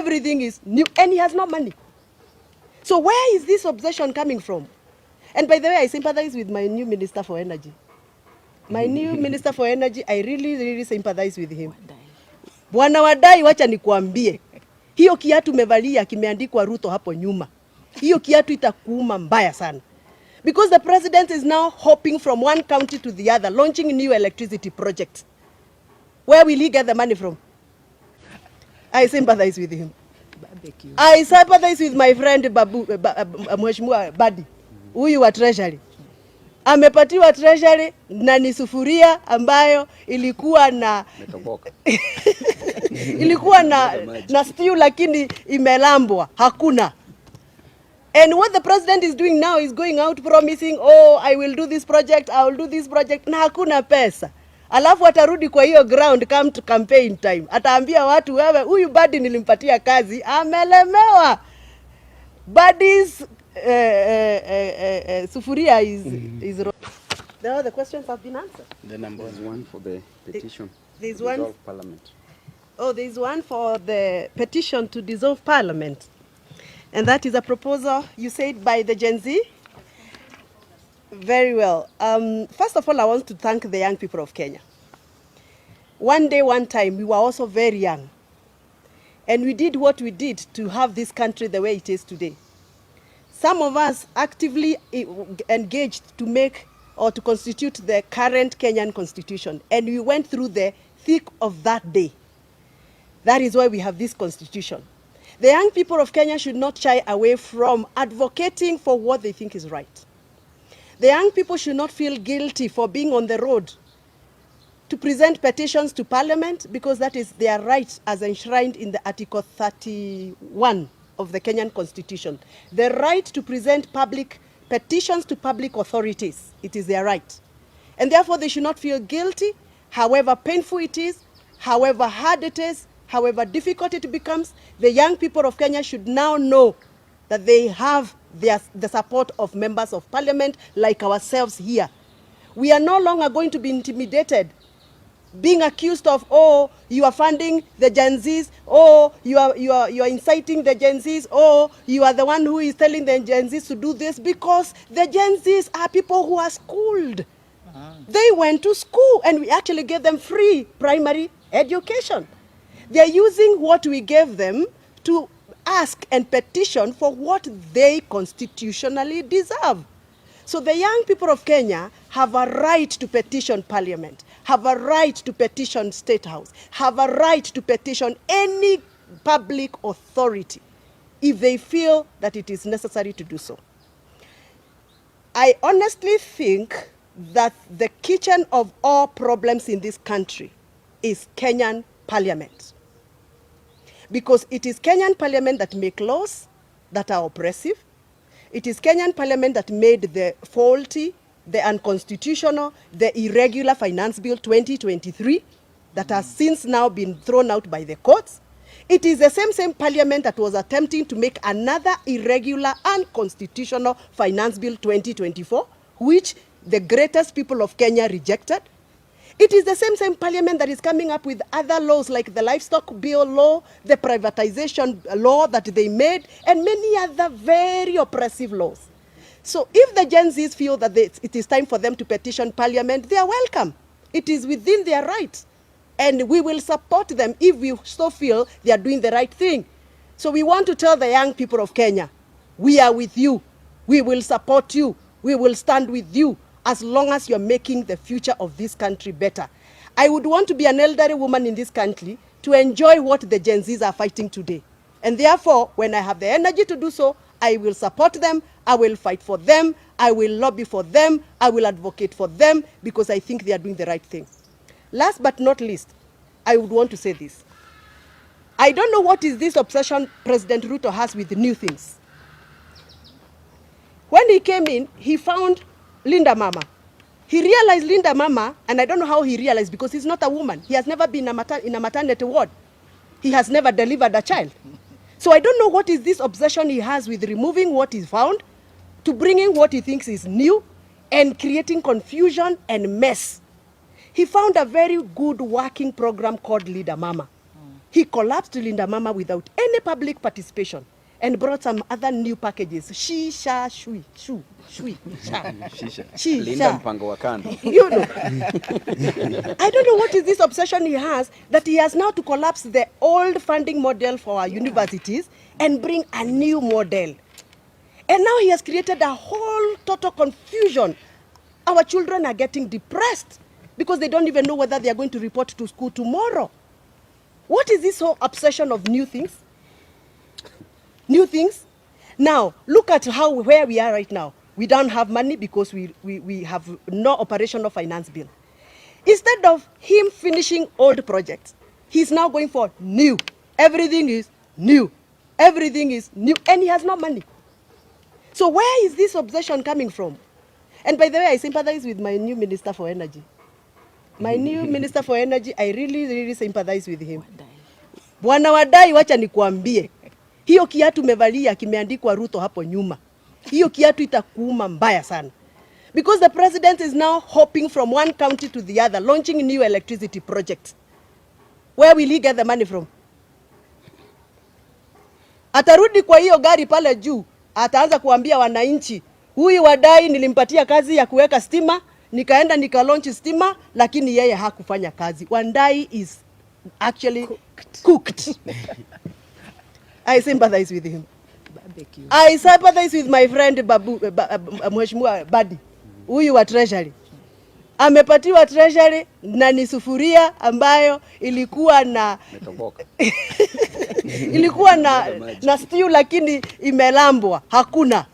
everything is new, and he has no money. So where is this obsession coming from? And by the way, I sympathize with my new Minister for Energy. My new Minister for Energy, I really sympathize with him. Bwana Wadai, wacha nikuambie. Hiyo kiatu mevalia kimeandikwa Ruto hapo nyuma. Hiyo kiatu itakuuma mbaya sana. Because the president is now hopping from one county to the other, launching new electricity projects. Where will he get the money from? I sympathize with him. Barbecue. I sympathize with my friend Mheshimiwa Mbadi. Huyu wa treasury. Amepatiwa treasury na ni sufuria ambayo ilikuwa na ilikuwa na stew lakini imelambwa, hakuna. And what the president is doing now is going out promising, oh, I will do this project, I will do this project, na hakuna pesa. Alafu atarudi kwa hiyo ground come to campaign time. Ataambia watu, wewe huyu Mbadi nilimpatia kazi, amelemewa. Mbadi's Sufuria is Now the questions have been answered. The number is one for the petition to dissolve parliament. Oh, there's one for the petition to dissolve parliament. And that is a proposal, you said, by the Gen Z? Very well. First of all, I want to thank the young people of Kenya. One day, one time, we were also very young. And we did what we did to have this country the way it is today. Some of us actively engaged to make or to constitute the current Kenyan constitution. And we went through the thick of that day. That is why we have this constitution. The young people of Kenya should not shy away from advocating for what they think is right. The young people should not feel guilty for being on the road to present petitions to parliament, because that is their right as enshrined in the Article 31 of the Kenyan Constitution. The right to present public petitions to public authorities. It is their right. And therefore they should not feel guilty, however painful it is, however hard it is, however difficult it becomes. The young people of Kenya should now know that they have the support of members of parliament like ourselves here. We are no longer going to be intimidated, being accused of, oh, you are funding the Gen Zs, oh, you are inciting the Gen Zs, oh, you are the one who is telling the Gen Zs to do this, because the Gen Zs are people who are schooled. They went to school and we actually gave them free primary education. They are using what we gave them to ask and petition for what they constitutionally deserve. So the young people of Kenya have a right to petition parliament, have a right to petition State House, have a right to petition any public authority if they feel that it is necessary to do so. I honestly think that the kitchen of all problems in this country is Kenyan parliament. Because it is Kenyan parliament that make laws that are oppressive. It is Kenyan parliament that made the faulty, the unconstitutional, the irregular Finance Bill 2023 that has since now been thrown out by the courts. It is the same parliament that was attempting to make another irregular, unconstitutional Finance Bill 2024, which the greatest people of Kenya rejected. It is the same parliament that is coming up with other laws like the livestock bill law, the privatization law that they made, and many other very oppressive laws. So if the Gen Zs feel that it is time for them to petition parliament, they are welcome. It is within their rights. And we will support them if we so feel they are doing the right thing. So we want to tell the young people of Kenya, we are with you. We will support you. We will stand with you, as long as you're making the future of this country better. I would want to be an elderly woman in this country to enjoy what the Gen Zs are fighting today. And therefore, when I have the energy to do so, I will support them, I will fight for them, I will lobby for them, I will advocate for them, because I think they are doing the right thing. Last but not least, I would want to say this. I don't know what is this obsession President Ruto has with new things. When he came in, he found Linda Mama. He realized Linda Mama, and I don't know how he realized, because he's not a woman. He has never been in a maternity ward. He has never delivered a child. So I don't know what is this obsession he has with removing what he found to bringing what he thinks is new and creating confusion and mess. He found a very good working program called Linda Mama. He collapsed Linda Mama without any public participation and brought some other new packages. Shisha, shui, shu, shui, sha. Shisha. Linda mpango wa kando. You know. I don't know what is this obsession he has, that he has now to collapse the old funding model for our universities and bring a new model. And now he has created a whole total confusion. Our children are getting depressed because they don't even know whether they are going to report to school tomorrow. What is this whole obsession of new things? New things? Now, look at where we are right now. We don't have money because we have no operational finance bill. Instead of him finishing old projects, he's now going for new. Everything is new. Everything is new. And he has no money. So where is this obsession coming from? And by the way, I sympathize with my new Minister for Energy. My new Minister for Energy, I really sympathize with him. Bwana Wadai, wacha nikuambie. Hiyo kiatu mevalia kimeandikwa Ruto hapo nyuma. Hiyo kiatu itakuuma mbaya sana. Because the president is now hopping from one county to the other, launching new electricity projects. Where will he get the money from? Atarudi kwa hiyo gari pale juu, ataanza kuambia wananchi, huyu Wadai nilimpatia kazi ya kuweka stima, nikaenda nikalaunch stima, lakini yeye hakufanya kazi. Wadai is actually cooked. I sympathize with him. I sympathize with my friend Mheshimiwa Mbadi, huyu wa treasury. Amepatiwa treasury na ni sufuria ambayo ilikuwa na ilikuwa na stew lakini imelambwa, hakuna.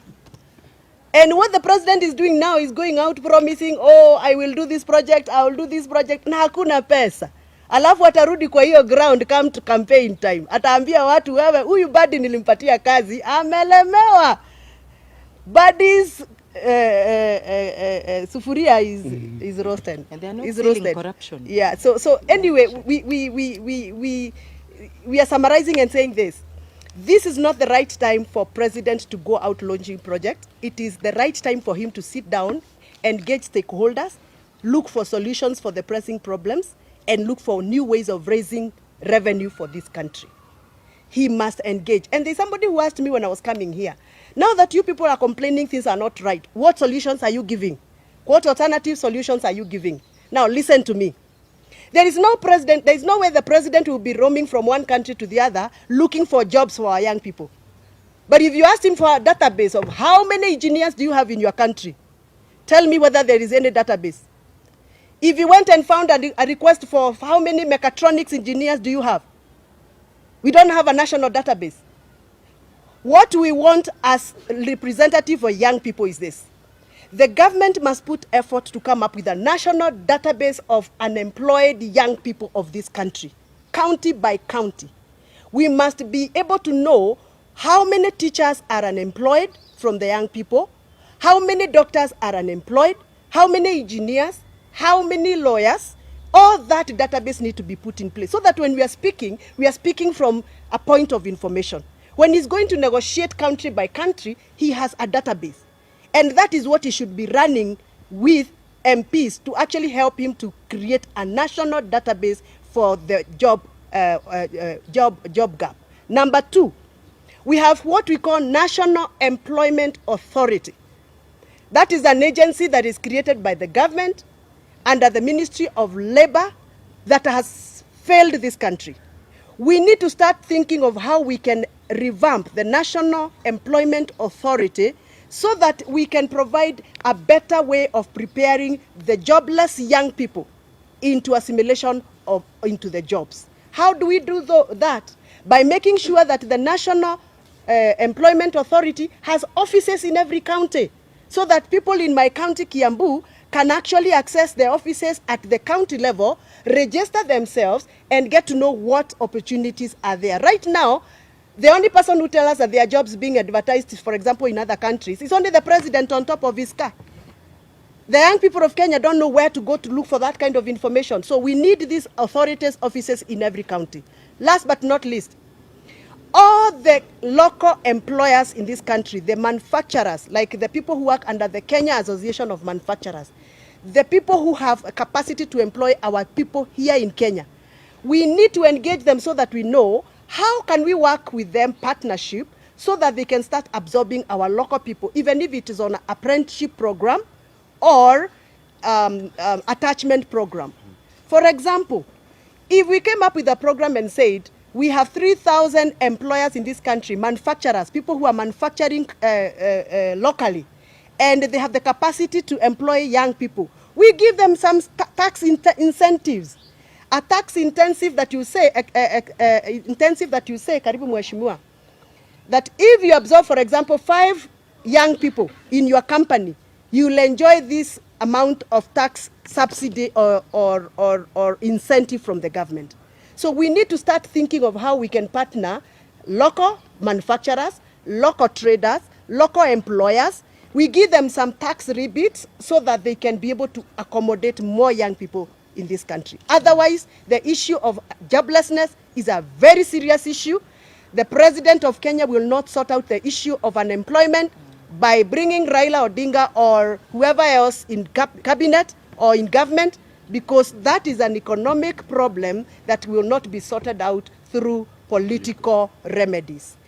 And what the president is doing now is going out promising, oh, I will do this project, I will do this project, na hakuna pesa. Alafu atarudi kwa hiyo ground come to campaign time. Ataambia watu, wewe huyu Mbadi nilimpatia kazi, amelemewa. Mbadi's Sufuria is roasted. And they are not is feeling roasted. corruption. Yeah. So anyway, we are summarizing and saying this. This is not the right time for president to go out launching projects. It is the right time for him to sit down, engage stakeholders, look for solutions for the pressing problems, and look for new ways of raising revenue for this country. He must engage. And there's somebody who asked me when I was coming here, now that you people are complaining things are not right, what solutions are you giving? What alternative solutions are you giving? Now listen to me. There is no president, there is no way the president will be roaming from one country to the other looking for jobs for our young people. But if you ask him for a database of how many engineers do you have in your country, tell me whether there is any database. If you went and found a request for how many mechatronics engineers do you have, we don't have a national database. What we want as representative for young people is this. The government must put effort to come up with a national database of unemployed young people of this country, county by county. We must be able to know how many teachers are unemployed from the young people, how many doctors are unemployed, how many engineers, how many lawyers. All that database need to be put in place so that when we are speaking from a point of information. When he's going to negotiate country by country, he has a database. And that is what he should be running with MPs to actually help him to create a national database for the job gap. Number two, we have what we call National Employment Authority. That is an agency that is created by the government under the Ministry of Labor that has failed this country. We need to start thinking of how we can revamp the National Employment Authority so that we can provide a better way of preparing the jobless young people into assimilation into the jobs. How do we do that? By making sure that the National Employment Authority has offices in every county so that people in my county, Kiambu, can actually access the offices at the county level, register themselves, and get to know what opportunities are there. Right now, the only person who tells us that there are jobs being advertised, for example, in other countries, is only the president on top of his car. The young people of Kenya don't know where to go to look for that kind of information. So we need these authorities' offices in every county. Last but not least, all the local employers in this country, the manufacturers, like the people who work under the Kenya Association of Manufacturers, the people who have a capacity to employ our people here in Kenya, We need to engage them so that we know how can we work with them partnership so that they can start absorbing our local people, even if it is on an apprenticeship program or attachment program. For example, if we came up with a program and said, we have 3,000 employers in this country, manufacturers, people who are manufacturing locally, and they have the capacity to employ young people, we give them some tax incentives. A tax intensive that you say, karibu mheshimiwa, that if you absorb, for example, 5 young people in your company, you will enjoy this amount of tax subsidy or incentive from the government. So we need to start thinking of how we can partner local manufacturers, local traders, local employers. We give them some tax rebates so that they can be able to accommodate more young people in this country. Otherwise, the issue of joblessness is a very serious issue. The president of Kenya will not sort out the issue of unemployment by bringing Raila, Odinga, or whoever else in cabinet or in government, because that is an economic problem that will not be sorted out through political remedies.